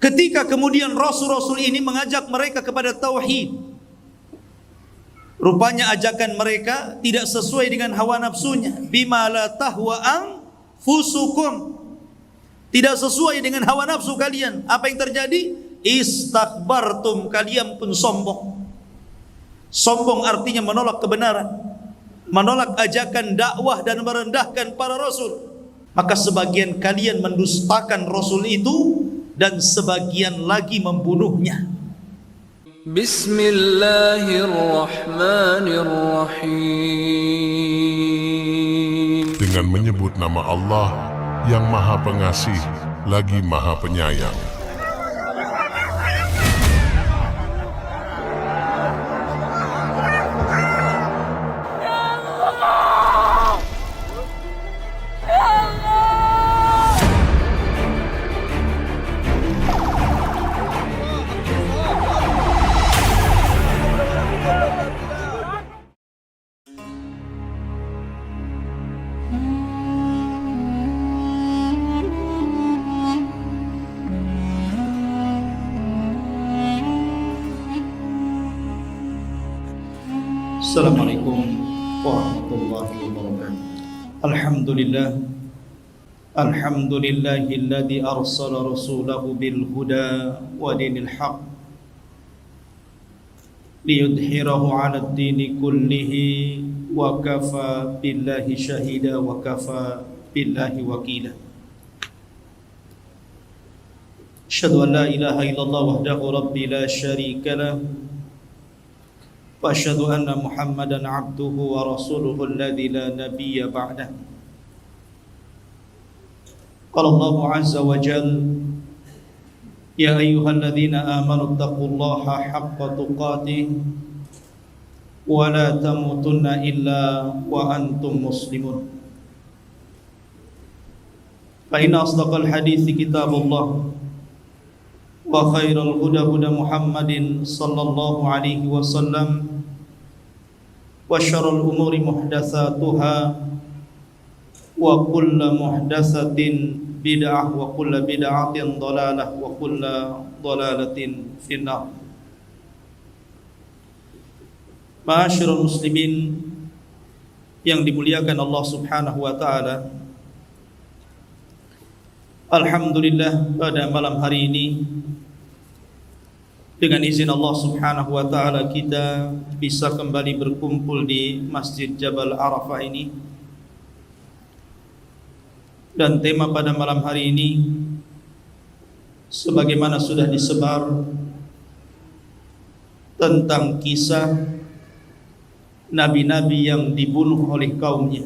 Ketika kemudian Rasul-Rasul ini mengajak mereka kepada tauhid, rupanya ajakan mereka tidak sesuai dengan hawa nafsunya. Bima la tahwa anfusukum, tidak sesuai dengan hawa nafsu kalian. Apa yang terjadi? Istakbartum, kalian pun sombong. Sombong artinya menolak kebenaran, menolak ajakan dakwah dan merendahkan para rasul. Maka sebagian kalian mendustakan rasul itu dan sebagian lagi membunuhnya. Bismillahirrahmanirrahim. Dengan menyebut nama Allah yang Maha Pengasih lagi Maha Penyayang. Assalamualaikum warahmatullahi wabarakatuh. Alhamdulillah, alhamdulillahilladzi arsala rasulahu bil huda wa dinil haq liyudhhirahu 'alad dini kullihi wa kafa billahi shahida wa kafa billahi wakila. Asyhadu an la ilaha illallah wahdahu rabbi la syarika lahu wa asyhadu anna Muhammadan abduhu wa rasuluhu alladzi la nabiyya ba'dah. Qala Allahu 'azza wa jalla, ya ayyuhalladzina amanu taqullaha haqqa tuqatih wa la tamutunna illa wa antum muslimun. Fa inna asdaqal hadithi kitabullah wa khairal huda huda Muhammadin sallallahu alaihi wasallam wa syarrul umuri muhdatsatuha wa kullu muhdatsatin bid'ah wa kullu bid'atin dhalalah wa kullu dhalalatin finnar. Ma'asyiral muslimin yang dimuliakan Allah Subhanahu wa taala, alhamdulillah pada malam hari ini dengan izin Allah Subhanahu wa taala kita bisa kembali berkumpul di Masjid Jabal Arafah ini. Dan tema pada malam hari ini sebagaimana sudah disebar tentang kisah nabi-nabi yang dibunuh oleh kaumnya.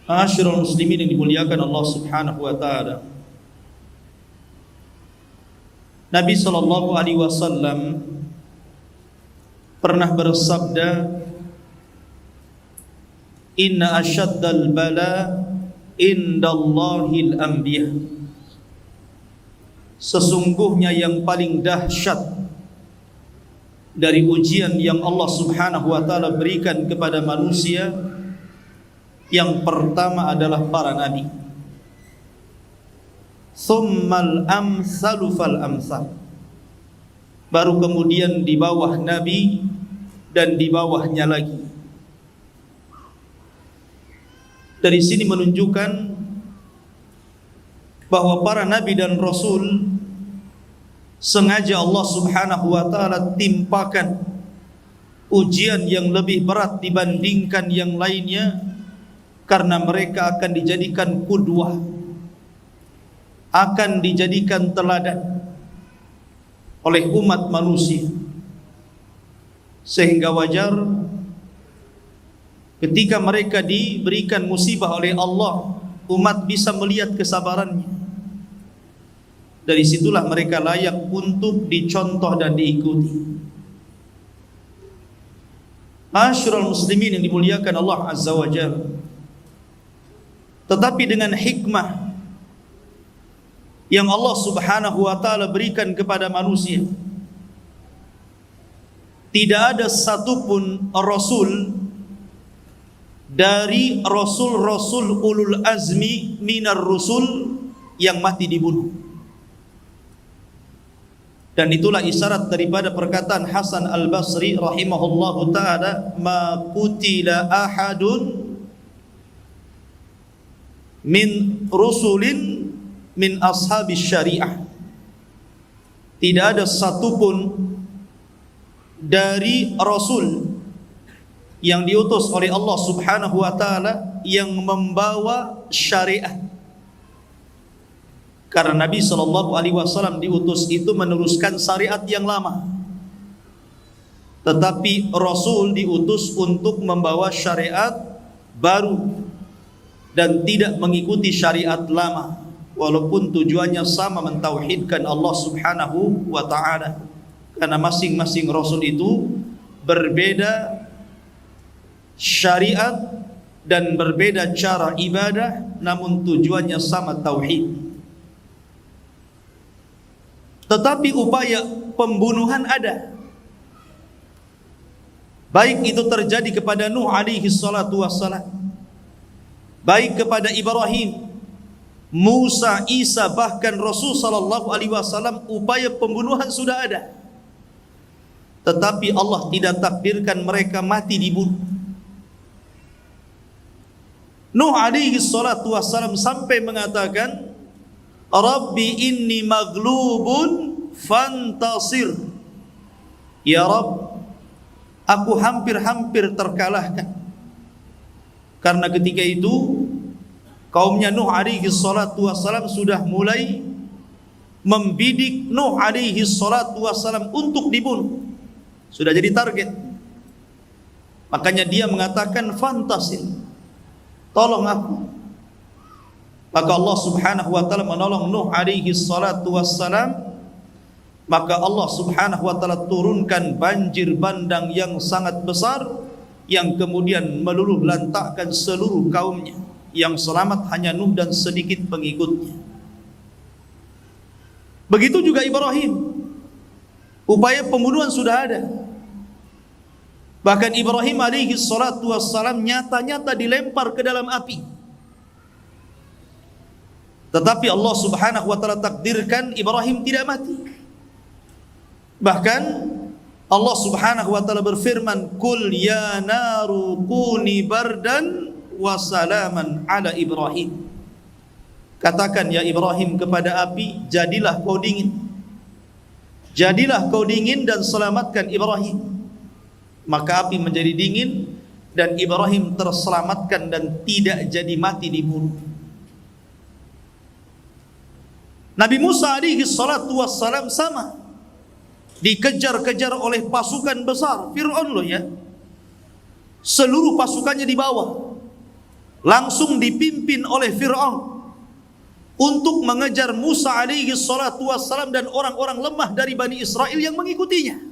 Ma'asyiral muslimin yang dimuliakan Allah Subhanahu wa taala, Nabi sallallahu alaihi wasallam pernah bersabda, inna asyaddal bala indallahil anbiya. Sesungguhnya yang paling dahsyat dari ujian yang Allah Subhanahu wa taala berikan kepada manusia, yang pertama adalah para nabi. Tsummal amsalu fal amsal. Baru kemudian di bawah nabi dan di bawahnya lagi. Dari sini menunjukkan bahwa para nabi dan rasul sengaja Allah Subhanahu wa taala timpakan ujian yang lebih berat dibandingkan yang lainnya, karena mereka akan dijadikan qudwah, akan dijadikan teladan oleh umat manusia. Sehingga wajar ketika mereka diberikan musibah oleh Allah, umat bisa melihat kesabarannya. Dari situlah mereka layak untuk dicontoh dan diikuti. Ma'asyiral muslimin yang dimuliakan Allah Azza wa Jalla, tetapi dengan hikmah yang Allah Subhanahu wa taala berikan kepada manusia, tidak ada satupun rasul dari rasul-rasul ulul azmi minar rusul yang mati dibunuh. Dan itulah isyarat daripada perkataan Hasan Al-Basri rahimahullahu ta'ala, ma qutila ahadun min rusulin min ashabis syariah. Tidak ada satupun dari rasul yang diutus oleh Allah Subhanahu wa ta'ala yang membawa syariat. Karena Nabi SAW diutus itu meneruskan syariat yang lama, tetapi Rasul diutus untuk membawa syariat baru dan tidak mengikuti syariat lama, walaupun tujuannya sama, mentauhidkan Allah Subhanahu wa ta'ala. Karena masing-masing Rasul itu berbeda syariat dan berbeda cara ibadah, namun tujuannya sama, tauhid. Tetapi upaya pembunuhan ada, baik itu terjadi kepada Nuh alaihi salatu wassalam, baik kepada Ibrahim, Musa, Isa, bahkan Rasul sallallahu alaihi wasallam, upaya pembunuhan sudah ada. Tetapi Allah tidak takdirkan mereka mati dibunuh. Nuh alaihi salatu wassalam sampai mengatakan, Rabbi inni maghlubun fantasir. Ya Rabb, aku hampir-hampir terkalahkan. Karena ketika itu kaumnya Nuh alaihi salatu wassalam sudah mulai membidik Nuh alaihi salatu wassalam untuk dibunuh. Sudah jadi target. Makanya dia mengatakan fantasir, tolong aku. Maka Allah Subhanahu wa ta'ala menolong Nuh alaihi salatu wassalam. Maka Allah Subhanahu wa ta'ala turunkan banjir bandang yang sangat besar, yang kemudian meluluh lantakkan seluruh kaumnya. Yang selamat hanya Nuh dan sedikit pengikutnya. Begitu juga Ibrahim, upaya pembunuhan sudah ada. Bahkan Ibrahim alaihi salatu wassalam nyata-nyata dilempar ke dalam api. Tetapi Allah Subhanahu wa ta'ala takdirkan Ibrahim tidak mati. Bahkan Allah Subhanahu wa ta'ala berfirman, Qul ya naru kuni bardan wa salaman ala Ibrahim. Katakan ya Ibrahim kepada api, jadilah kau dingin. Jadilah kau dingin dan selamatkan Ibrahim. Maka api menjadi dingin dan Ibrahim terselamatkan dan tidak jadi mati dibunuh. Nabi Musa alaihi salatu wassalam sama, dikejar-kejar oleh pasukan besar Fir'aun loh ya. Seluruh pasukannya dibawa, langsung dipimpin oleh Fir'aun untuk mengejar Musa alaihi salatu wassalam dan orang-orang lemah dari Bani Israel yang mengikutinya.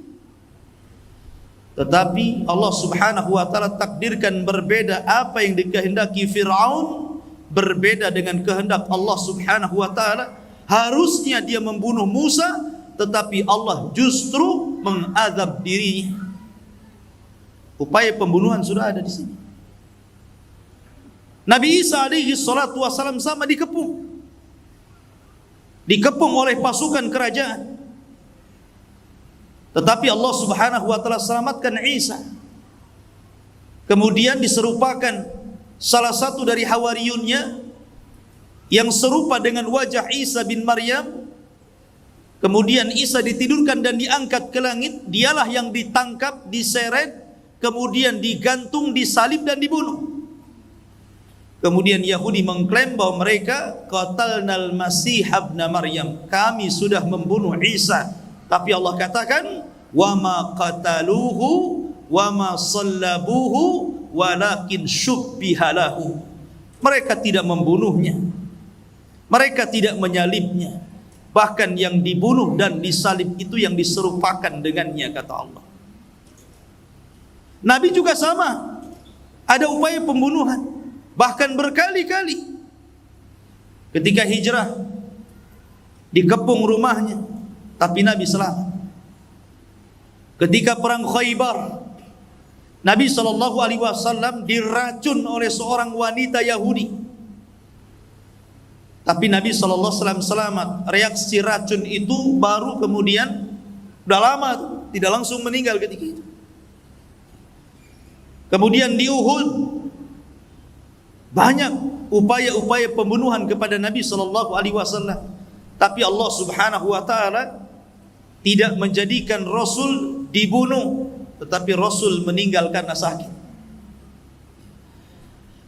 Tetapi Allah Subhanahu wa ta'ala takdirkan berbeda. Apa yang dikehendaki Fir'aun berbeda dengan kehendak Allah Subhanahu wa ta'ala. Harusnya dia membunuh Musa, tetapi Allah justru mengazab dirinya. Upaya pembunuhan sudah ada di sini. Nabi Isa alaihi salatu wassalam sama dikepung oleh pasukan kerajaan. Tetapi Allah Subhanahu wa ta'ala selamatkan Isa. Kemudian diserupakan salah satu dari hawariyunnya yang serupa dengan wajah Isa bin Maryam. Kemudian Isa ditidurkan dan diangkat ke langit. Dialah yang ditangkap, diseret, kemudian digantung, disalib dan dibunuh. Kemudian Yahudi mengklaim bahwa mereka qatalnal Masih ibn Maryam, kami sudah membunuh Isa. Tapi Allah katakan, wa ma qataluhu wa ma sallabuhu walakin syubbiha lahu. Mereka tidak membunuhnya, mereka tidak menyalibnya, bahkan yang dibunuh dan disalib itu yang diserupakan dengannya, kata Allah. Nabi juga sama, ada upaya pembunuhan, bahkan berkali-kali. Ketika hijrah, dikepung rumahnya, tapi Nabi selamat. Ketika perang Khaybar, Nabi SAW diracun oleh seorang wanita Yahudi. Tapi Nabi SAW selamat. Reaksi racun itu baru kemudian, udah lama tuh, tidak langsung meninggal ketika itu. Kemudian di Uhud banyak upaya-upaya pembunuhan kepada Nabi SAW. Tapi Allah Subhanahu wa taala tidak menjadikan Rasul dibunuh, tetapi Rasul meninggal karena sakit.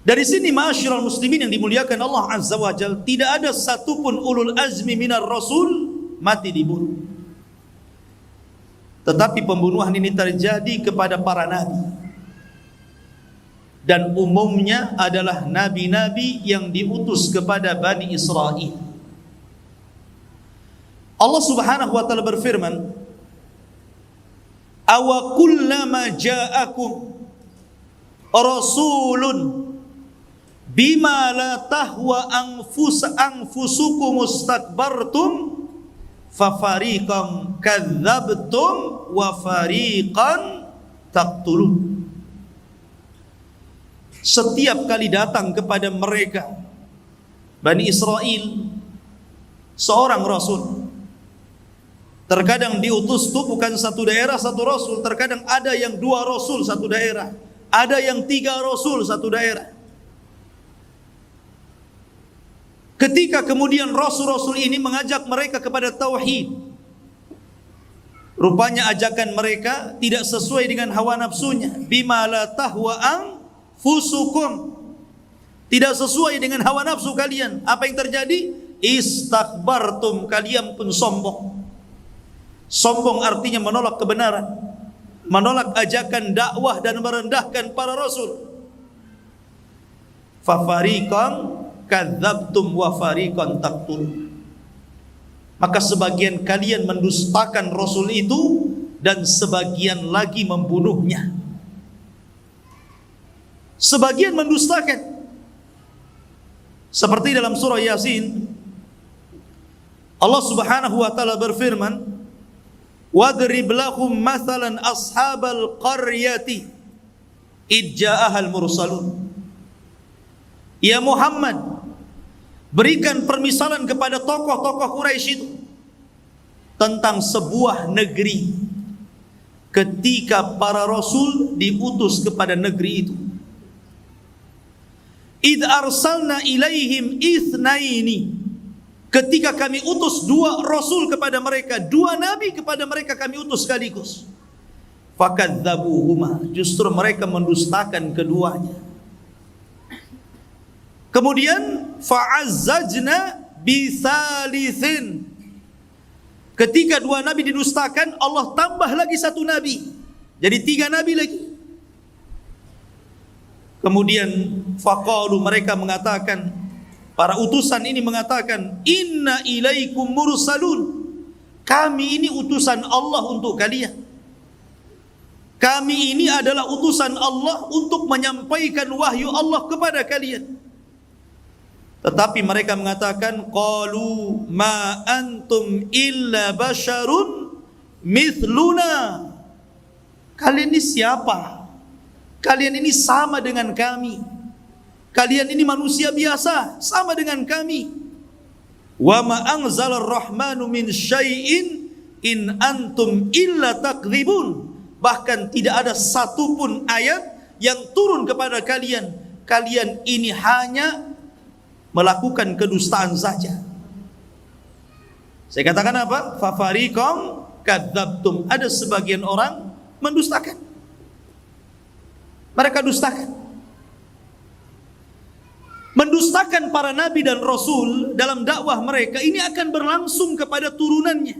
Dari sini ma'asyiral muslimin yang dimuliakan Allah Azza wa Jalla, tidak ada satupun ulul azmi minar Rasul mati dibunuh. Tetapi pembunuhan ini terjadi kepada para nabi. Dan umumnya adalah nabi-nabi yang diutus kepada Bani Israel. Allah Subhanahu wa taala berfirman, "Awa kullama ja'akum rasulun bima la tahwa anfusukum mustakbartum fafariqan kadzabtum wa fariqan taqtulun." Setiap kali datang kepada mereka Bani Israel seorang rasul, terkadang diutus itu bukan satu daerah satu rasul, terkadang ada yang 2 rasul satu daerah, ada yang 3 rasul satu daerah. Ketika kemudian rasul-rasul ini mengajak mereka kepada tauhid, rupanya ajakan mereka tidak sesuai dengan hawa nafsunya. Bima la tahwa anfusukum, tidak sesuai dengan hawa nafsu kalian. Apa yang terjadi? Istakbartum, kalian pun sombong. Sombong artinya menolak kebenaran, menolak ajakan dakwah dan merendahkan para rasul. Fafariqan kadzabtum wa fariqan taqtulun. Maka sebagian kalian mendustakan rasul itu dan sebagian lagi membunuhnya. Sebagian mendustakan. Seperti dalam surah Yasin, Allah Subhanahu wa taala berfirman, "Wadrib lahum mathalan ashabal qaryati id ja'ahal mursalun." Ya Muhammad, berikan permisalan kepada tokoh-tokoh Quraisy itu tentang sebuah negeri ketika para rasul diutus kepada negeri itu. Id arsalna ilaihim itsnaini, ketika kami utus 2 rasul kepada mereka, 2 nabi kepada mereka kami utus sekaligus. Fakadzabuhuma, justru mereka mendustakan keduanya. Kemudian fa'azzajna bisalithin, ketika 2 nabi didustakan, Allah tambah lagi 1 nabi, jadi 3 nabi lagi. Kemudian faqalu, mereka mengatakan, para utusan ini mengatakan, inna ilaikum mursalun, kami ini utusan Allah untuk kalian. Kami ini adalah utusan Allah untuk menyampaikan wahyu Allah kepada kalian. Tetapi mereka mengatakan, qalu ma antum illa basyarun mithluna, kalian ini siapa? Kalian ini sama dengan kami. Kalian ini manusia biasa, sama dengan kami. Wa ma anzalar rahmanu min syai'in in antum illa takdzibun, bahkan tidak ada satupun ayat yang turun kepada kalian, kalian ini hanya melakukan kedustaan saja. Saya katakan apa? Fafariqam kadzabtum, ada sebagian orang mendustakan. Mereka dustakan. Mendustakan para nabi dan rasul dalam dakwah mereka ini akan berlangsung kepada turunannya.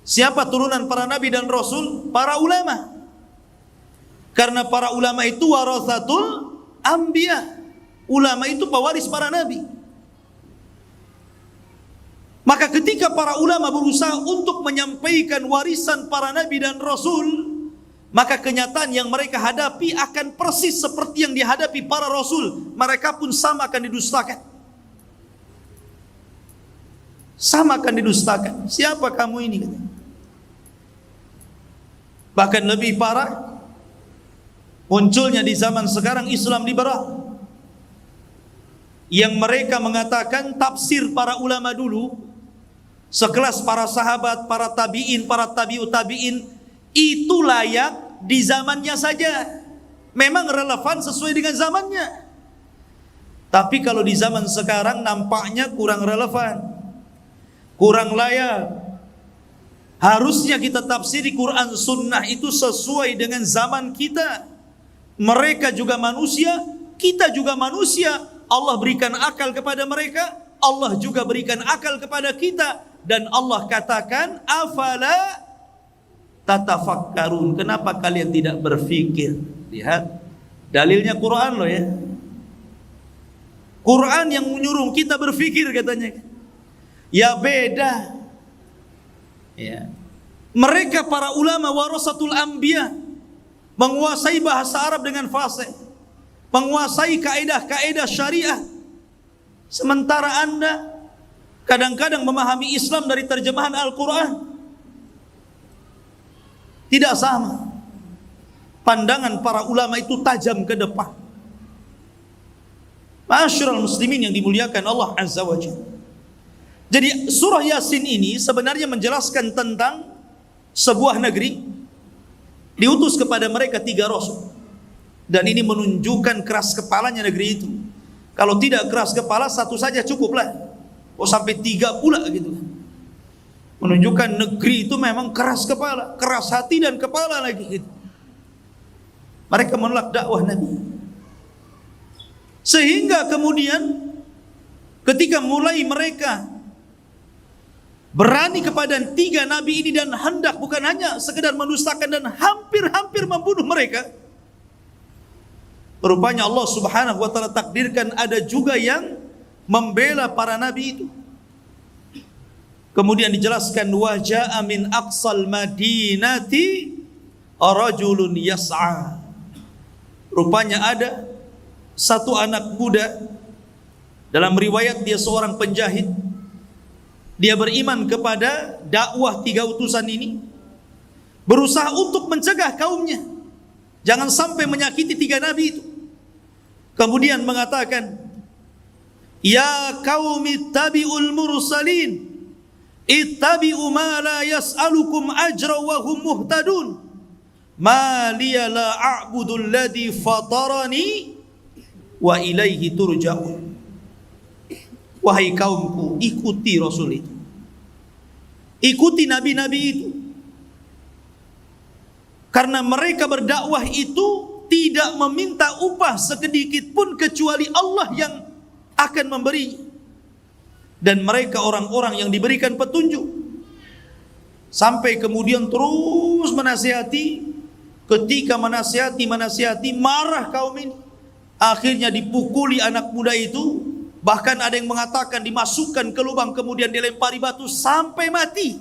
Siapa turunan para nabi dan rasul? Para ulama. Karena para ulama itu warathatul anbiya. Ulama itu pewaris para nabi. Maka ketika para ulama berusaha untuk menyampaikan warisan para nabi dan rasul, maka kenyataan yang mereka hadapi akan persis seperti yang dihadapi para rasul. Mereka pun sama akan didustakan. Sama akan didustakan. Siapa kamu ini? Bahkan lebih parah, munculnya di zaman sekarang Islam liberal. yang mereka mengatakan tafsir para ulama dulu, sekelas para sahabat, para tabi'in, para tabi'ut tabi'in, itu layak di zamannya saja. Memang relevan sesuai dengan zamannya. Tapi kalau di zaman sekarang nampaknya kurang relevan, kurang layak. Harusnya kita tafsiri Quran Sunnah itu sesuai dengan zaman kita. Mereka juga manusia, kita juga manusia. Allah berikan akal kepada mereka, Allah juga berikan akal kepada kita. Dan Allah katakan, afala tatafakkarun, kenapa kalian tidak berfikir? Lihat, dalilnya Quran loh ya. Quran yang menyuruh kita berfikir katanya. Ya beda. Ya. Mereka para ulama warasatul anbiya, menguasai bahasa Arab dengan fasih, menguasai kaedah-kaedah syariah. Sementara Anda kadang-kadang memahami Islam dari terjemahan Al-Quran. Tidak sama. Pandangan para ulama itu tajam ke depan. Ma'asyiral muslimin yang dimuliakan Allah Azza wa Jalla. Jadi surah Yasin ini sebenarnya menjelaskan tentang sebuah negeri diutus kepada mereka 3 rasul. Dan ini menunjukkan keras kepalanya negeri itu. Kalau tidak keras kepala, satu saja cukuplah. Oh sampai 3 pula gitu. Menunjukkan negeri itu memang keras kepala, keras hati dan kepala lagi gitu. Mereka menolak dakwah Nabi. Sehingga kemudian ketika mulai mereka berani kepada 3 nabi ini dan hendak bukan hanya sekedar mendustakan dan hampir-hampir membunuh mereka, rupanya Allah Subhanahu wa taala takdirkan ada juga yang membela para nabi itu. Kemudian dijelaskan, wa jaa min aqsal madinati rajulun yas'a. Rupanya ada satu anak muda, dalam riwayat dia seorang penjahit. Dia beriman kepada dakwah 3 utusan ini, berusaha untuk mencegah kaumnya jangan sampai menyakiti 3 nabi itu. Kemudian mengatakan, ya qaumi ittabi'ul mursalin, ittabi'u ma la yas'alukum ajra wa hum muhtadun, ma liya la a'budu alladhi fatarani wa ilaihi turja'un. Wahai kaumku, ikuti Rasul itu, ikuti nabi-nabi itu, karena mereka berdakwah itu tidak meminta upah sedikit pun kecuali Allah yang akan memberi. Dan mereka orang-orang yang diberikan petunjuk. Sampai kemudian terus menasihati. Ketika menasihati marah kaum ini. Akhirnya dipukuli anak muda itu. Bahkan ada yang mengatakan dimasukkan ke lubang kemudian dilempari batu sampai mati.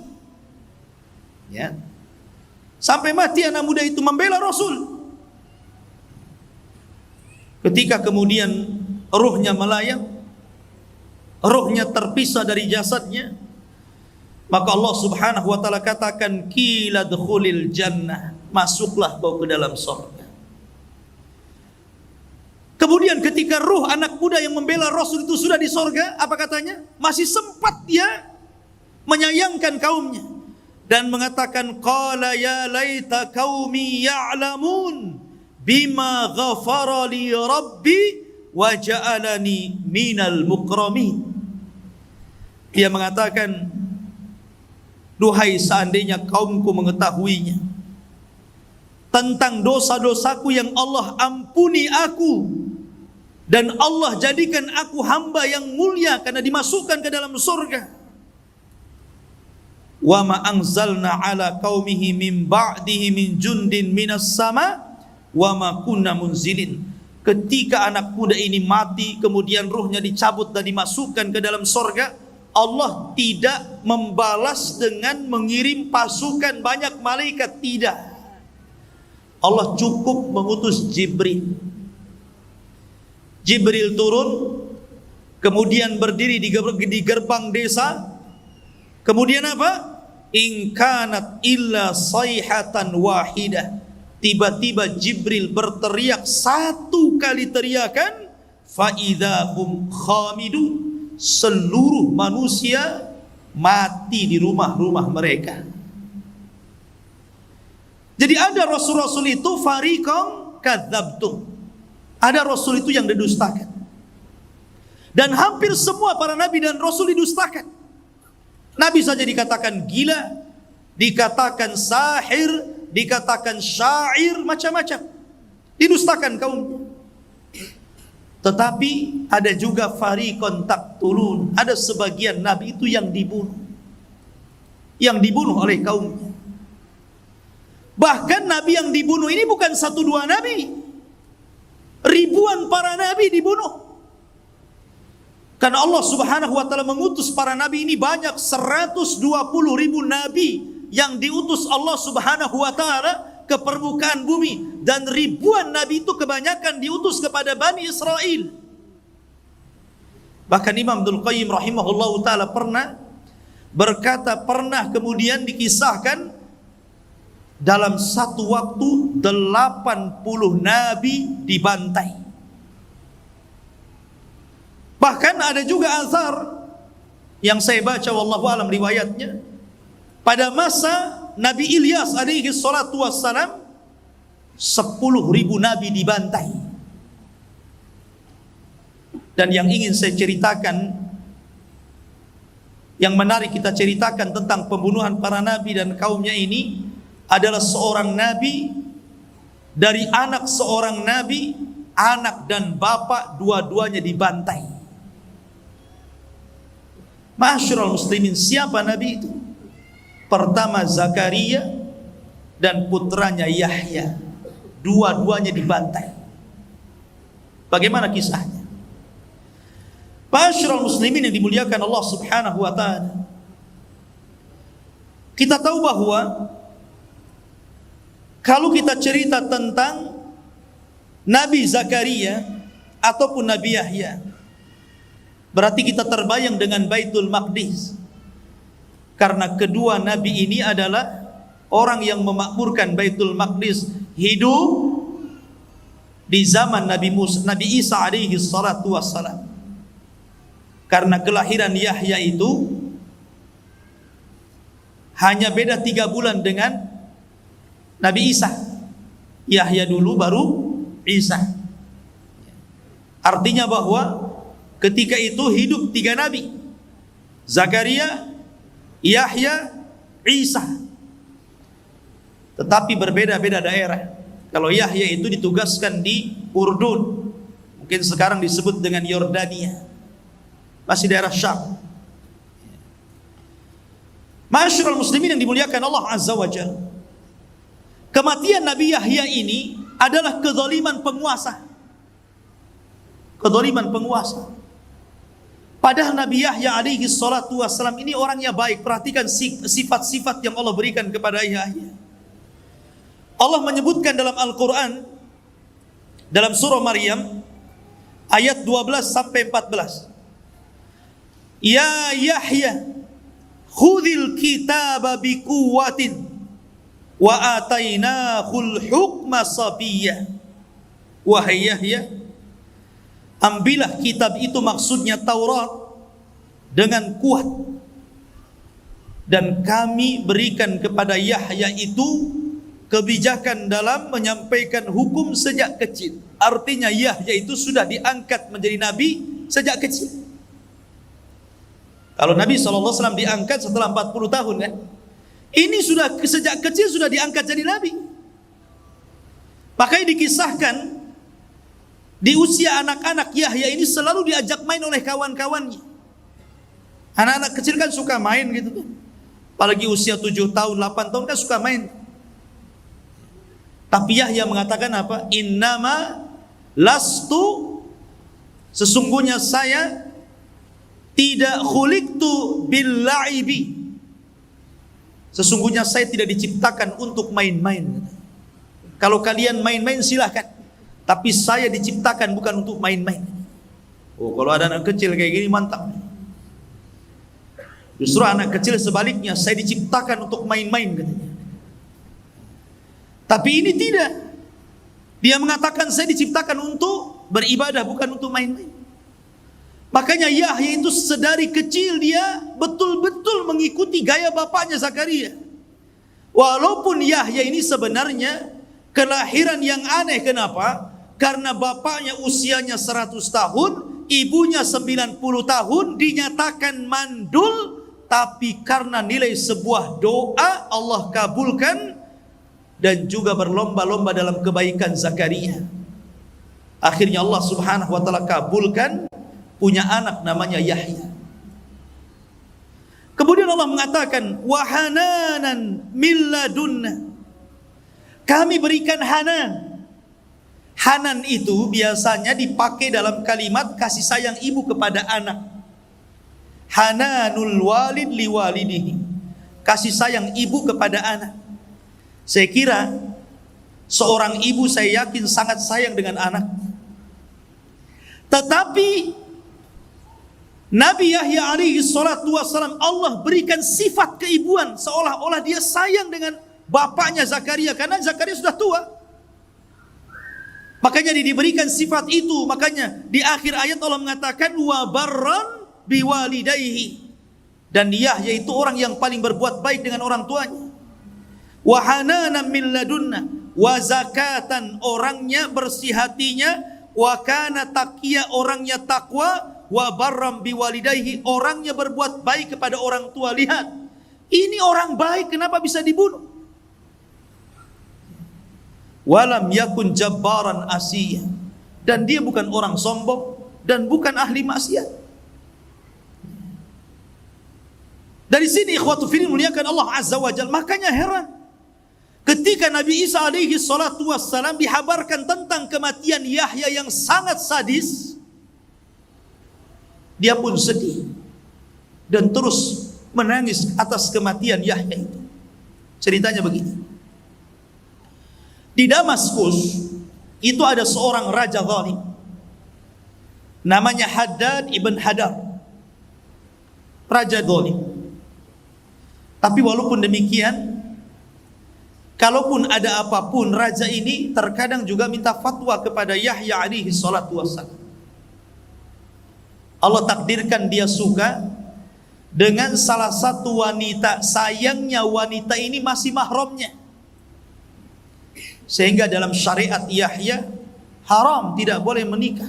Ya. Sampai mati anak muda itu membela Rasul. Ketika kemudian ruhnya melayang, ruhnya terpisah dari jasadnya, maka Allah Subhanahu wa taala katakan, qila dkhulil jannah, masuklah kau ke dalam surga. Kemudian ketika ruh anak muda yang membela Rasul itu sudah di surga, apa katanya? Masih sempat dia menyayangkan kaumnya dan mengatakan, qala ya laita qaumi ya'lamun bima ghafara li rabbi wa ja'alani minal mukramin. Dia mengatakan, duhai seandainya kaumku mengetahuinya tentang dosa-dosaku yang Allah ampuni aku, dan Allah jadikan aku hamba yang mulia karena dimasukkan ke dalam surga. Wa ma anzalna ala qaumihi min ba'dihi min jundin minas sama wa ma kunna munzilin. Ketika anak muda ini mati, kemudian ruhnya dicabut dan dimasukkan ke dalam surga, Allah tidak membalas dengan mengirim pasukan banyak malaikat, tidak. Allah cukup mengutus Jibril. Jibril turun, kemudian berdiri di gerbang desa. Kemudian apa? In kanat illa sayhatan wahidah. Tiba-tiba Jibril berteriak 1 kali teriakan, fa idzahum khamidun, seluruh manusia mati di rumah-rumah mereka. Jadi ada rasul-rasul itu fariqan kadzabtum, ada rasul itu yang didustakan, dan hampir semua para nabi dan rasul didustakan. Nabi saja dikatakan gila, dikatakan sahir, dikatakan syair, macam-macam, didustakan kaumnya. Tetapi ada juga fariqan taqtulun, ada sebagian nabi itu yang dibunuh oleh kaumnya. Bahkan nabi yang dibunuh ini bukan 1-2 nabi, ribuan para nabi dibunuh. Karena Allah Subhanahu wa taala mengutus para nabi ini banyak, 120.000 nabi yang diutus Allah Subhanahu wa taala ke permukaan bumi, dan ribuan nabi itu kebanyakan diutus kepada Bani Israel. Bahkan Imam Ibnul Qayyim rahimahullahu taala pernah berkata, pernah kemudian dikisahkan dalam satu waktu 80 nabi dibantai. Bahkan ada juga azhar yang saya baca, wallahu alam riwayatnya, pada masa Nabi Ilyas alaihi salatu wassalam 10.000 nabi dibantai. Dan yang ingin saya ceritakan, yang menarik kita ceritakan tentang pembunuhan para nabi dan kaumnya ini, adalah seorang nabi, dari anak seorang nabi, anak dan bapak dua-duanya dibantai. Ma'asyiral muslimin, siapa nabi itu? Pertama Zakaria dan putranya Yahya, dua-duanya dibantai. Bagaimana kisahnya? Ma'asyiral muslimin yang dimuliakan Allah Subhanahu wa taala, kita tahu bahwa kalau kita cerita tentang Nabi Zakaria ataupun Nabi Yahya, berarti kita terbayang dengan Baitul Maqdis. Karena kedua nabi ini adalah orang yang memakmurkan Baitul Maqdis, hidup di zaman Nabi Isa alaihi salatu wassalam. Karena kelahiran Yahya itu hanya beda 3 bulan dengan Nabi Isa. Yahya dulu baru Isa. Artinya bahwa ketika itu hidup 3 nabi, Zakaria, Yahya, Isa. Tetapi berbeda-beda daerah. Kalau Yahya itu ditugaskan di Urdun, mungkin sekarang disebut dengan Yordania, masih daerah Syam. Ma'asyiral muslimin yang dimuliakan Allah Azza wa Jalla, kematian Nabi Yahya ini adalah kezaliman penguasa. Kezaliman penguasa. Padahal Nabi Yahya alaihi salatu wassalam ini orangnya baik. Perhatikan sifat-sifat yang Allah berikan kepada Yahya. Allah menyebutkan dalam Al-Quran, dalam surah Maryam ayat 12 sampai 14. Ya Yahya, khudhil kitaba biquwwatin wa atainahul hukma sabiyyah. Wahai Yahya, ambillah kitab itu, maksudnya Taurat, dengan kuat, dan kami berikan kepada Yahya itu kebijakan dalam menyampaikan hukum sejak kecil. Artinya Yahya itu sudah diangkat menjadi nabi sejak kecil. Kalau Nabi SAW diangkat setelah 40 tahun kan, ini sudah sejak kecil sudah diangkat jadi nabi. Makanya dikisahkan di usia anak-anak Yahya ini selalu diajak main oleh kawan-kawannya. Anak-anak kecil kan suka main gitu kan. Apalagi usia 7 tahun, 8 tahun kan suka main. Tapi Yahya mengatakan apa? Innama lastu, sesungguhnya saya tidak khuliqtu bil la'ibi. Sesungguhnya saya tidak diciptakan untuk main-main. Kalau kalian main-main silahkan, tapi saya diciptakan bukan untuk main-main. Oh, kalau ada anak kecil kayak gini mantap. Justru anak kecil sebaliknya, saya diciptakan untuk main-main katanya. Tapi ini tidak. Dia mengatakan saya diciptakan untuk beribadah bukan untuk main-main. Makanya Yahya itu sedari kecil dia betul-betul mengikuti gaya bapaknya Zakaria. Walaupun Yahya ini sebenarnya kelahiran yang aneh. Kenapa? Karena bapaknya usianya 100 tahun, ibunya 90 tahun, dinyatakan mandul, tapi karena nilai sebuah doa Allah kabulkan dan juga berlomba-lomba dalam kebaikan Zakaria. Akhirnya Allah Subhanahu wa taala kabulkan, punya anak namanya Yahya. Kemudian Allah mengatakan wahananan min ladunna. Kami berikan hanan. Hanan itu biasanya dipakai dalam kalimat kasih sayang ibu kepada anak. Hananul walid liwalidihi. Kasih sayang ibu kepada anak. Saya kira seorang ibu, saya yakin sangat sayang dengan anak. Tetapi Nabi Yahya alaihi salatu wassalam Allah berikan sifat keibuan, seolah-olah dia sayang dengan bapaknya Zakaria, karena Zakaria sudah tua. Makanya diberikan sifat itu. Makanya di akhir ayat Allah mengatakan wa barran biwalidayhi, dan Yahya itu orang yang paling berbuat baik dengan orang tuanya. Wa hananan min ladunna, wa zakatan, orangnya bersih hatinya, wa kana taqiyya, orangnya takwa, wa barram biwalidayhi, orangnya berbuat baik kepada orang tua. Lihat, ini orang baik, kenapa bisa dibunuh? Walam yakun jabbaran asiyya, dan dia bukan orang sombong dan bukan ahli maksiat. Dari sini ikhwatu fillah muliakan Allah azza wa jalla. Makanya heran ketika Nabi Isa alaihi salatu wassalam dihabarkan tentang kematian Yahya yang sangat sadis, dia pun sedih dan terus menangis atas kematian Yahya itu. Ceritanya begini. Di Damaskus itu ada seorang raja zalim namanya Haddad ibn Hadar. Raja zalim. Tapi walaupun demikian, kalaupun ada apapun, raja ini terkadang juga minta fatwa kepada Yahya alaihi salatu wassalam. Allah takdirkan dia suka dengan salah satu wanita. Sayangnya wanita ini masih mahramnya, sehingga dalam syariat Yahya haram, tidak boleh menikah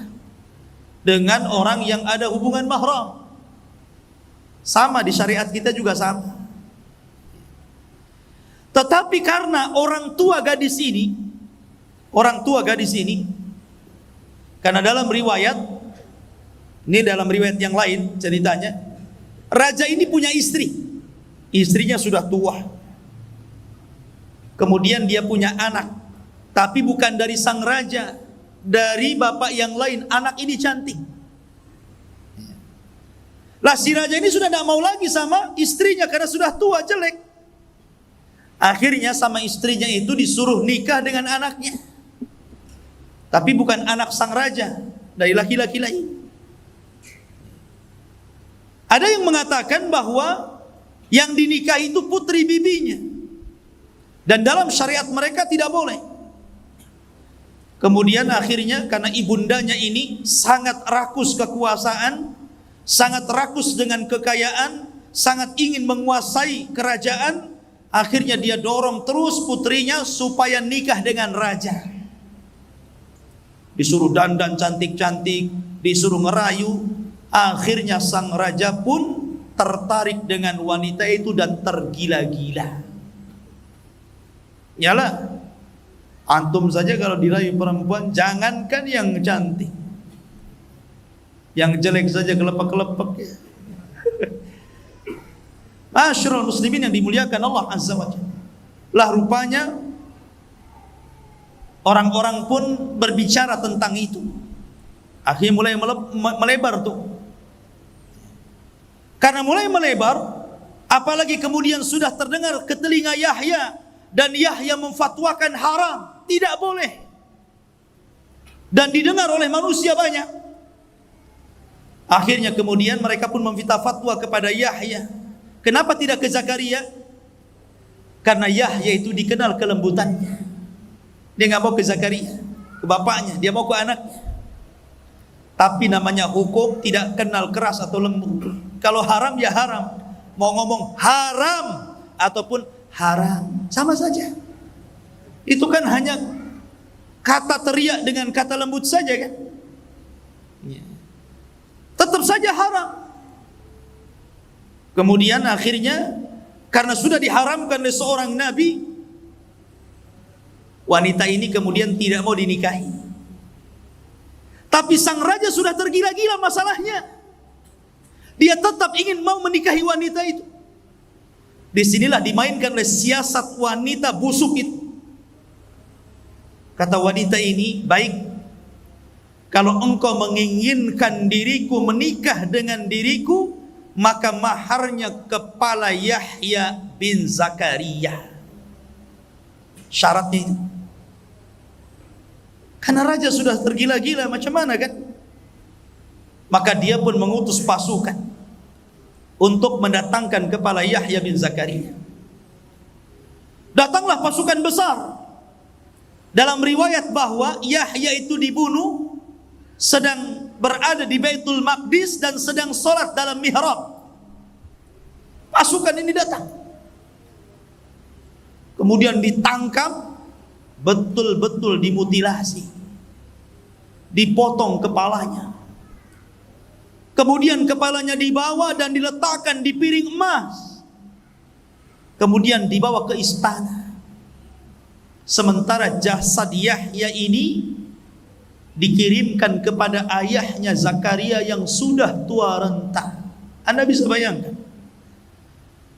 dengan orang yang ada hubungan mahram. Sama di syariat kita juga sama. Tetapi karena orang tua gadis ini, karena dalam riwayat, ini dalam riwayat yang lain ceritanya, raja ini punya istri, istrinya sudah tua. Kemudian dia punya anak, tapi bukan dari sang raja, dari bapak yang lain. Anak ini cantik. Lah si raja ini sudah tidak mau lagi sama istrinya karena sudah tua, jelek. Akhirnya sama istrinya itu disuruh nikah dengan anaknya, tapi bukan anak sang raja, dari laki-laki lain. Ada yang mengatakan bahwa yang dinikahi itu putri bibinya, dan dalam syariat mereka tidak boleh. Kemudian akhirnya karena ibundanya ini sangat rakus kekuasaan, sangat rakus dengan kekayaan, sangat ingin menguasai kerajaan, akhirnya dia dorong terus putrinya supaya nikah dengan raja. Disuruh dandan cantik-cantik, disuruh ngerayu. Akhirnya sang raja pun tertarik dengan wanita itu dan tergila-gila. Nyala, antum saja kalau dirayu perempuan, jangankan yang cantik, yang jelek saja kelepek-kelepek ya. Masyarul muslimin yang dimuliakan Allah azza wa jalla. Lah rupanya orang-orang pun berbicara tentang itu. Akhirnya mulai melebar tuh. Karena mulai melebar, apalagi kemudian sudah terdengar ke telinga Yahya, dan Yahya memfatwakan haram, tidak boleh, dan didengar oleh manusia banyak. Akhirnya kemudian mereka pun meminta fatwa kepada Yahya. Kenapa tidak ke Zakaria? Karena Yahya itu dikenal kelembutannya. Dia nggak mau ke Zakaria, ke bapaknya, dia mau ke anaknya. Tapi namanya hukum tidak kenal keras atau lembut. Kalau haram ya haram. Mau ngomong haram ataupun haram, sama saja. Itu kan hanya kata teriak dengan kata lembut saja kan. Tetap saja haram. Kemudian akhirnya karena sudah diharamkan oleh seorang nabi, wanita ini kemudian tidak mau dinikahi. Tapi sang raja sudah tergila-gila masalahnya. Dia tetap ingin mau menikahi wanita itu. Disinilah dimainkan oleh siasat wanita busuk itu. Kata wanita ini, baik, kalau engkau menginginkan diriku menikah dengan diriku, maka maharnya kepala Yahya bin Zakaria. Syaratnya itu. Karena raja sudah tergila-gila, macam mana kan? Maka dia pun mengutus pasukan untuk mendatangkan kepala Yahya bin Zakaria. Datanglah pasukan besar. Dalam riwayat bahwa Yahya itu dibunuh sedang berada di Baitul Maqdis dan sedang sholat dalam mihrab. Pasukan ini datang. Kemudian ditangkap, betul-betul dimutilasi. Dipotong kepalanya. Kemudian kepalanya dibawa dan diletakkan di piring emas. Kemudian dibawa ke istana. Sementara jasad Yahya ini dikirimkan kepada ayahnya Zakaria yang sudah tua renta. Anda bisa bayangkan.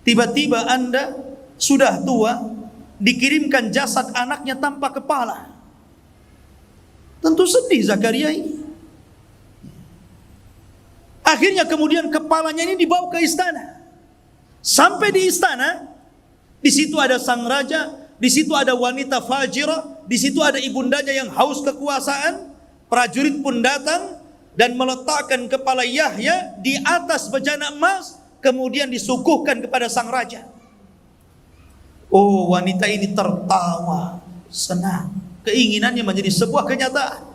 Tiba-tiba Anda sudah tua, dikirimkan jasad anaknya tanpa kepala. Tentu sedih Zakaria ini. Akhirnya kemudian kepalanya ini dibawa ke istana. Sampai di istana, di situ ada sang raja, di situ ada wanita fajirah, di situ ada ibundanya yang haus kekuasaan. Prajurit pun datang dan meletakkan kepala Yahya di atas bejana emas, kemudian disuguhkan kepada sang raja. Oh, wanita ini tertawa, senang. Keinginannya menjadi sebuah kenyataan.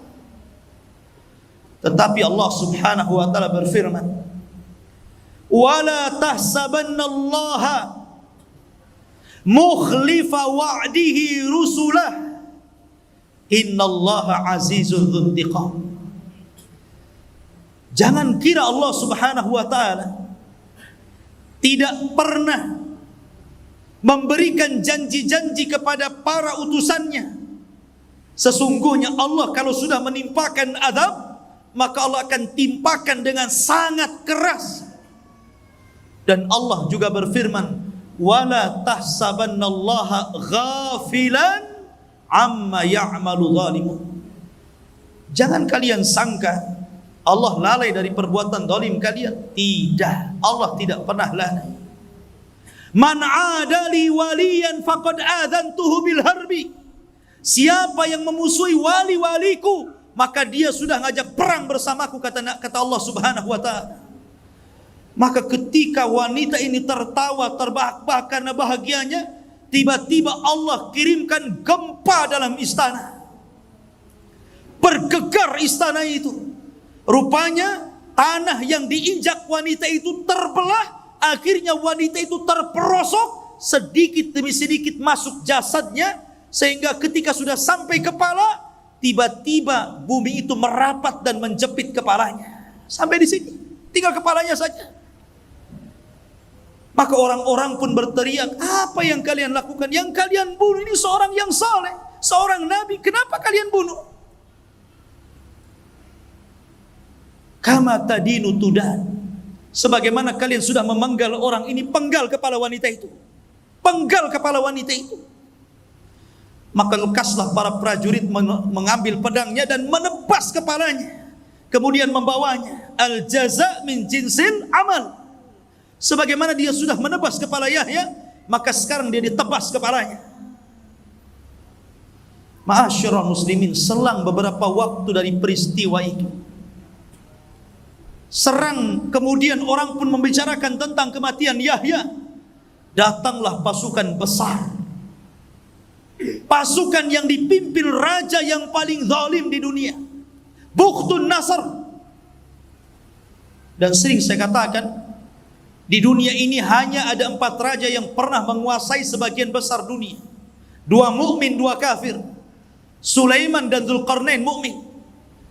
Tetapi Allah Subhanahu wa taala berfirman, "Wala tahsabannallaha mukhlifa wa'dihi rusulah. Innallaha azizun dzuntiqam." Jangan kira Allah Subhanahu wa taala tidak pernah memberikan janji-janji kepada para utusannya. Sesungguhnya Allah kalau sudah menimpakan azab, maka Allah akan timpakan dengan sangat keras. Dan Allah juga berfirman, "Wala tahsabannallaha ghafilan amma ya'malu zalimun." Jangan kalian sangka Allah lalai dari perbuatan zalim kalian. Tidak, Allah tidak pernah lalai. Man 'adali waliyan faqad adzantuhu bil harbi. Siapa yang memusuhi wali-waliku, maka dia sudah ngajak perang bersamaku, kata Allah Subhanahu wa taala. Maka ketika wanita ini tertawa terbahak-bahak karena bahagianya, tiba-tiba Allah kirimkan gempa dalam istana. Bergegar istana itu. Rupanya tanah yang diinjak wanita itu terbelah, akhirnya wanita itu terperosok, sedikit demi sedikit masuk jasadnya, sehingga ketika sudah sampai kepala, tiba-tiba bumi itu merapat dan menjepit kepalanya. Sampai di sini, tinggal kepalanya saja. Maka orang-orang pun berteriak, "Apa yang kalian lakukan? Yang kalian bunuh ini seorang yang saleh, seorang nabi. Kenapa kalian bunuh?" Kama tadinu tudan. Sebagaimana kalian sudah memenggal orang ini, penggal kepala wanita itu. Penggal kepala wanita itu. Maka lekaslah para prajurit mengambil pedangnya dan menebas kepalanya. Kemudian membawanya. Al jaza min jinsil amal. Sebagaimana dia sudah menebas kepala Yahya, maka sekarang dia ditebas kepalanya. Ma'asyiral muslimin, selang beberapa waktu dari peristiwa itu, kemudian orang pun membicarakan tentang kematian Yahya. Datanglah pasukan besar. Pasukan yang dipimpin raja yang paling zalim di dunia, Bukhtun Nasr. Dan sering saya katakan, di dunia ini hanya ada 4 raja yang pernah menguasai sebagian besar dunia. 2 mukmin, 2 kafir. Sulaiman dan Dzulqarnain mukmin.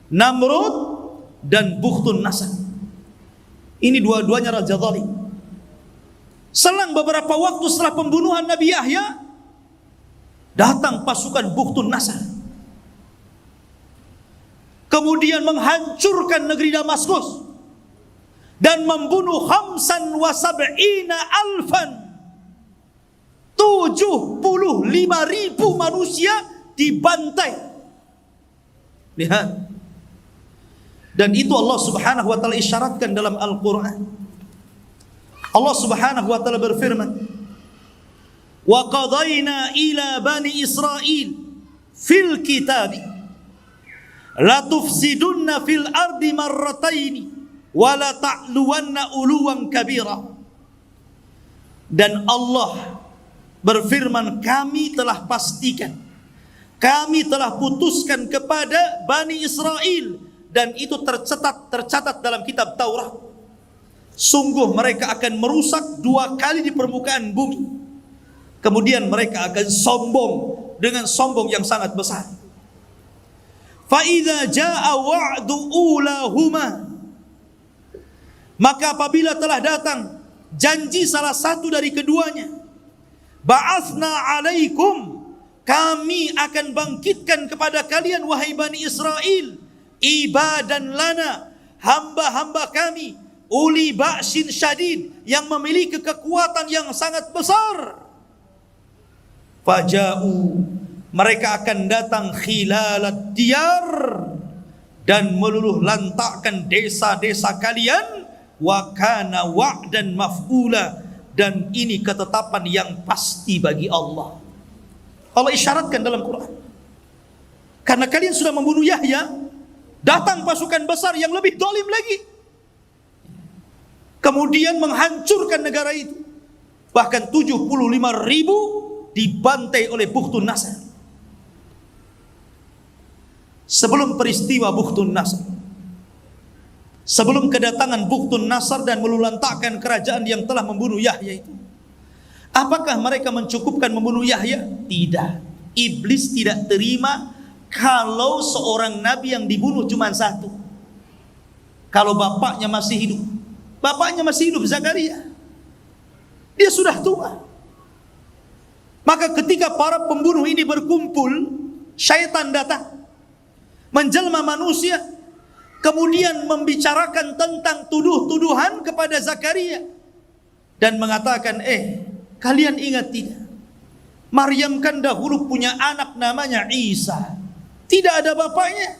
Namrud dan Bukhtun Nasr. Ini dua-duanya raja zalim. Selang beberapa waktu setelah pembunuhan Nabi Yahya, datang pasukan Bukhtun Nasr, kemudian menghancurkan negeri Damaskus dan membunuh 75,000 75.000 manusia dibantai. Lihat. Dan itu Allah Subhanahu wa taala isyaratkan dalam Al-Qur'an. Allah Subhanahu wa taala berfirman, "Wa qadayna ila bani Israil fil kitab la tufsidunna fil ardi marrataini wa la ta'luwanna uluwan kabira." Dan Allah berfirman, kami telah pastikan, kami telah putuskan kepada Bani Israel, dan itu tercatat dalam kitab Taurat, sungguh mereka akan merusak 2 kali di permukaan bumi. Kemudian mereka akan sombong dengan sombong yang sangat besar. Fa idza jaa wa'du ulahuma, maka apabila telah datang janji salah satu dari keduanya, ba'atsna 'alaikum, kami akan bangkitkan kepada kalian wahai Bani Israel, ibadan lana, hamba-hamba kami, uli ba'sin syadid, yang memiliki kekuatan yang sangat besar. Faja'u, mereka akan datang khilalad diyar, dan meluluh lantakkan desa-desa kalian. Wa kana wa'dan maf'ula, dan ini ketetapan yang pasti bagi Allah. Allah isyaratkan dalam Quran, karena kalian sudah membunuh Yahya, datang pasukan besar yang lebih zalim lagi, kemudian menghancurkan negara itu. Bahkan 75.000 dibantai oleh Bukhtun Nasr. Sebelum peristiwa Bukhtun Nasr, sebelum kedatangan Bukhtun Nasr dan melulantakkan kerajaan yang telah membunuh Yahya itu, apakah mereka mencukupkan membunuh Yahya? Tidak. Iblis tidak terima kalau seorang nabi yang dibunuh cuma 1. Kalau bapaknya masih hidup. Bapaknya masih hidup, Zakaria. Dia sudah tua. Maka ketika para pembunuh ini berkumpul, syaitan datang, menjelma manusia, kemudian membicarakan tentang tuduh-tuduhan kepada Zakaria, dan mengatakan, kalian ingat tidak? Maryam kan dahulu punya anak namanya Isa. Tidak ada bapaknya.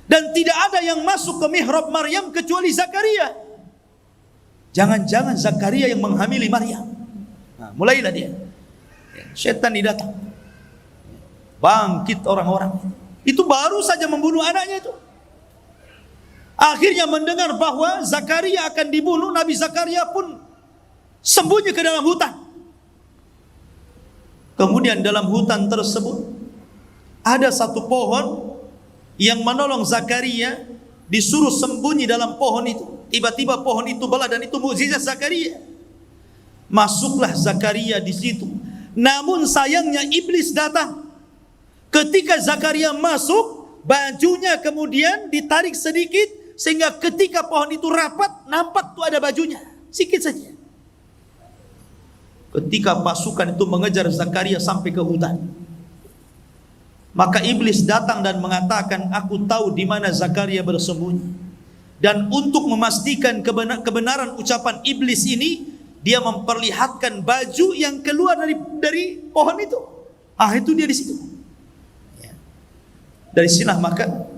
Dan tidak ada yang masuk ke mihrab Maryam kecuali Zakaria. Jangan-jangan Zakaria yang menghamili Maryam. Nah, mulailah dia. Syaitan didatang. Bangkit orang-orang. Itu baru saja membunuh anaknya itu. Akhirnya mendengar bahwa Zakaria akan dibunuh, Nabi Zakaria pun sembunyi ke dalam hutan. Kemudian dalam hutan tersebut ada satu pohon yang menolong Zakaria, disuruh sembunyi dalam pohon itu. Tiba-tiba pohon itu belah, dan itu mukjizat Zakaria. Masuklah Zakaria di situ. Namun sayangnya iblis datang. Ketika Zakaria masuk, bajunya kemudian ditarik sedikit, sehingga ketika pohon itu rapat, nampak tuh ada bajunya, sedikit saja. Ketika pasukan itu mengejar Zakaria sampai ke hutan, maka iblis datang dan mengatakan, aku tahu di mana Zakaria bersembunyi. Dan untuk memastikan kebenaran ucapan iblis ini, dia memperlihatkan baju yang keluar dari pohon itu. Itu dia di situ. Dari sinilah maka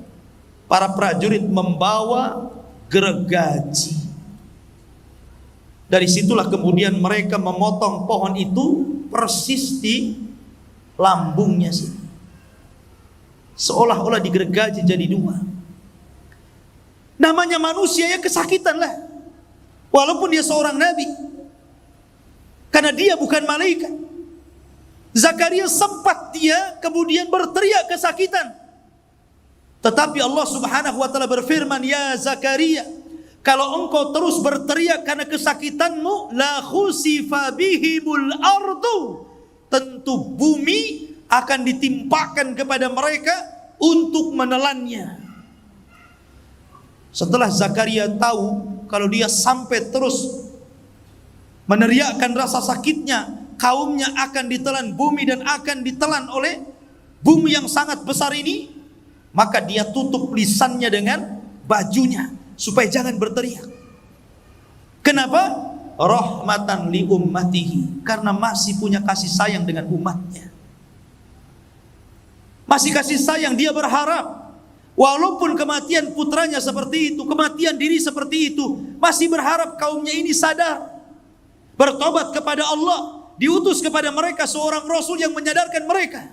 para prajurit membawa gergaji. Dari situlah kemudian mereka memotong pohon itu persis di lambungnya sih. Seolah-olah digergaji jadi 2. Namanya manusia ya kesakitan lah. Walaupun dia seorang nabi. Karena dia bukan malaikat. Zakaria sempat dia kemudian berteriak kesakitan. Tetapi Allah Subhanahu wa taala berfirman, "Ya Zakaria, Kalau engkau terus berteriak karena kesakitanmu, la khusifa bihimul ardu, tentu bumi akan ditimpakan kepada mereka untuk menelannya. Setelah Zakaria tahu kalau dia sampai terus meneriakkan rasa sakitnya, kaumnya akan ditelan bumi dan akan ditelan oleh bumi yang sangat besar ini, maka dia tutup lisannya dengan bajunya supaya jangan berteriak. Kenapa? Rahmatan li ummatihi, karena masih punya kasih sayang dengan umatnya. Masih kasih sayang, dia berharap walaupun kematian putranya seperti itu, kematian diri seperti itu, masih berharap kaumnya ini sadar, bertobat kepada Allah, diutus kepada mereka seorang rasul yang menyadarkan mereka.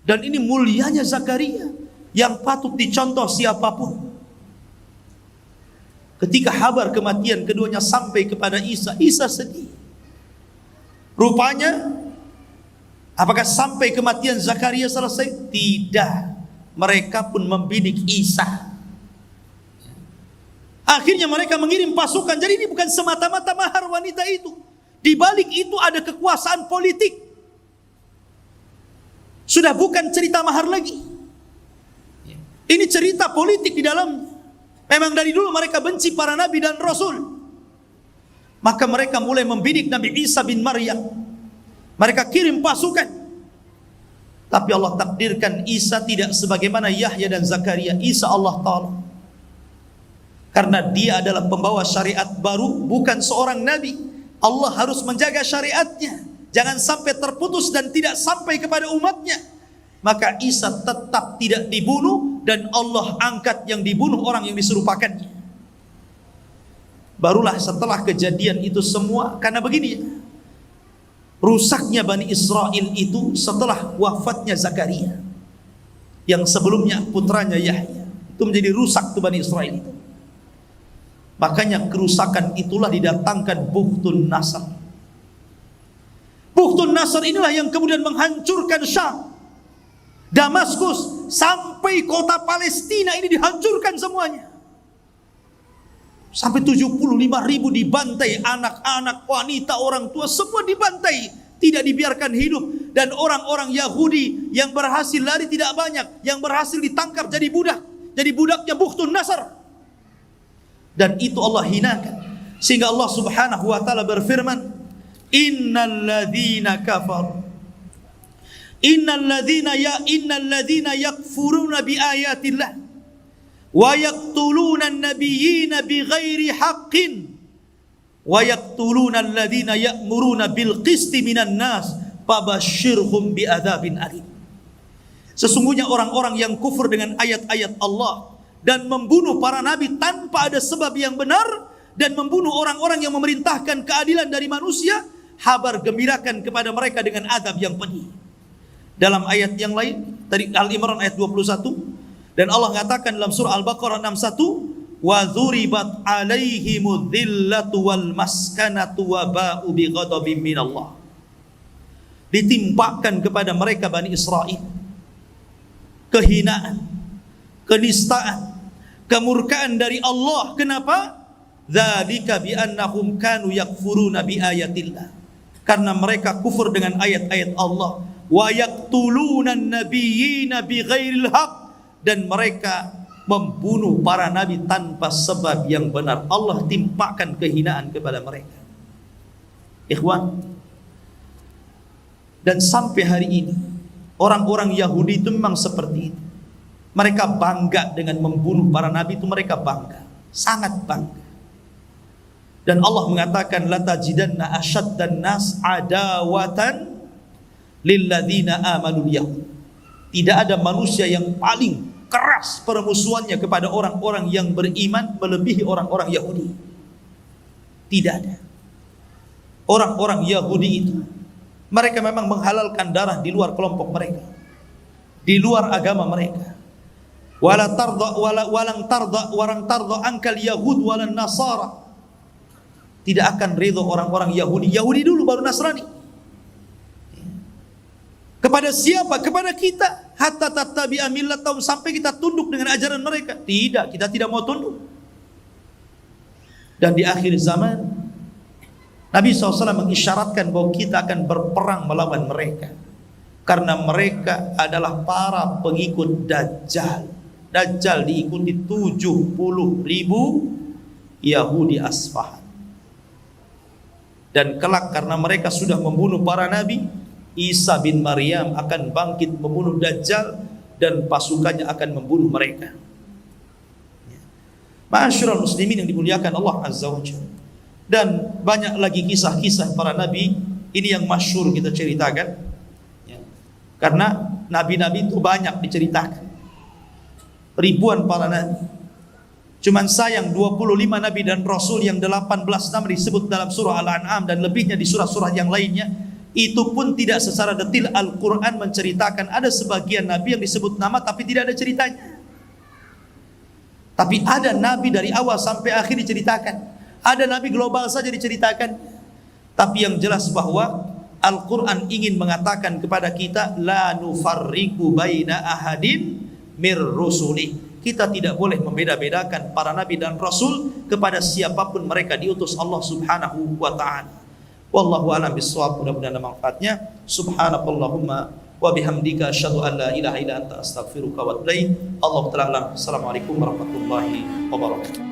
Dan ini mulianya Zakaria yang patut dicontoh siapapun. Ketika kabar kematian keduanya sampai kepada Isa, Isa sedih. Rupanya, apakah sampai kematian Zakaria selesai? Tidak. Mereka pun membidik Isa. Akhirnya mereka mengirim pasukan. Jadi ini bukan semata-mata mahar wanita itu. Di balik itu ada kekuasaan politik. Sudah bukan cerita mahar lagi. Ini cerita politik di dalamnya. Memang dari dulu mereka benci para nabi dan rasul. Maka mereka mulai membidik Nabi Isa bin Maryam. Mereka kirim pasukan. Tapi Allah takdirkan Isa tidak sebagaimana Yahya dan Zakaria. Isa Allah Ta'ala, karena dia adalah pembawa syariat baru, bukan seorang nabi. Allah harus menjaga syariatnya, jangan sampai terputus dan tidak sampai kepada umatnya. Maka Isa tetap tidak dibunuh, dan Allah angkat yang dibunuh orang yang diserupakannya. Barulah setelah kejadian itu semua, karena begini, rusaknya Bani Israel itu setelah wafatnya Zakaria, yang sebelumnya putranya Yahya, itu menjadi rusak tuh Bani Israel itu. Makanya kerusakan itulah didatangkan Bukhtun Nasr. Bukhtun Nasr inilah yang kemudian menghancurkan Syam, Damaskus, sampai kota Palestina ini dihancurkan semuanya. Sampai 75.000 dibantai, anak-anak, wanita, orang tua, semua dibantai, tidak dibiarkan hidup. Dan orang-orang Yahudi yang berhasil lari tidak banyak, yang berhasil ditangkap jadi budak, jadi budaknya Bukhtun Nasr. Dan itu Allah hinakan, sehingga Allah Subhanahu wa taala berfirman, innalladzina kafaru, innalladzina yakfuruna biayatillah wa yaqtuluna an-nabiyyina bighairi haqqin wa yaqtuluna alladzina ya'muruna bil qisti minan nas fabashshirhum bi'adzabin alim. Sesungguhnya orang-orang yang kufur dengan ayat-ayat Allah dan membunuh para nabi tanpa ada sebab yang benar, dan membunuh orang-orang yang memerintahkan keadilan dari manusia, kabar gembirakan kepada mereka dengan azab yang pedih. Dalam ayat yang lain, tadi Al-Imran ayat 21, dan Allah mengatakan dalam surah Al-Baqarah 61, wa dzuribat alaihimudz dzillatu wal maskanatu wa ba'u bi ghadabin minallah. Ditimpakan kepada mereka Bani Israel kehinaan, kenistaan, kemurkaan dari Allah. Kenapa? Dzalika bi annahum kanu yakfuruna bi ayatillah, karena mereka kufur dengan ayat-ayat Allah. Wa yaqtuluna an-nabiyyina bighairil haqq, dan mereka membunuh para nabi tanpa sebab yang benar. Allah timpakan kehinaan kepada mereka. Ikhwan, dan sampai hari ini orang-orang Yahudi itu memang seperti itu. Mereka bangga dengan membunuh para nabi itu, mereka bangga, sangat bangga. Dan Allah mengatakan, la tajidanna asyaddan nas adawatan lilladzina amanul yahud. Tidak ada manusia yang paling keras permusuhannya kepada orang-orang yang beriman melebihi orang-orang Yahudi. Tidak ada. Orang-orang Yahudi itu, mereka memang menghalalkan darah di luar kelompok mereka, di luar agama mereka. Walang tarda ankal yahud walan nasara. Tidak akan ridho orang-orang Yahudi. Yahudi dulu baru Nasrani. Kepada siapa? Kepada kita. Hatta tattabi'a millatahum, sampai kita tunduk dengan ajaran mereka. Tidak, kita tidak mau tunduk. Dan di akhir zaman Nabi SAW mengisyaratkan bahwa kita akan berperang melawan mereka, karena mereka adalah para pengikut Dajjal. Dajjal diikuti 70.000 Yahudi Asfahan. Dan kelak karena mereka sudah membunuh para nabi, Isa bin Maryam akan bangkit membunuh Dajjal dan pasukannya akan membunuh mereka. Ma'asyiral muslimin yang dimuliakan Allah Azza wa Jalla. Dan banyak lagi kisah-kisah para nabi. Ini yang masyhur kita ceritakan, karena nabi-nabi itu banyak diceritakan, ribuan para nabi. Cuman sayang 25 nabi dan rasul yang 18 nama disebut dalam surah Al-An'am dan lebihnya di surah-surah yang lainnya, itu pun tidak secara detail Al-Quran menceritakan. Ada sebagian nabi yang disebut nama tapi tidak ada ceritanya. Tapi ada nabi dari awal sampai akhir diceritakan. Ada nabi global saja diceritakan. Tapi yang jelas bahwa Al-Quran ingin mengatakan kepada kita, la nufarriqu baina ahadin mir rusuli. Kita tidak boleh membeda-bedakan para nabi dan rasul kepada siapapun mereka diutus Allah Subhanahu wa taala. Wallahu a'lam bissawab. Mudah-mudahan ada manfaatnya. Subhanakallahumma wa bihamdika asyhadu an la ilaha illa anta astaghfiruka wa atubu ilaik. Allahu ta'ala. Assalamualaikum warahmatullahi wabarakatuh.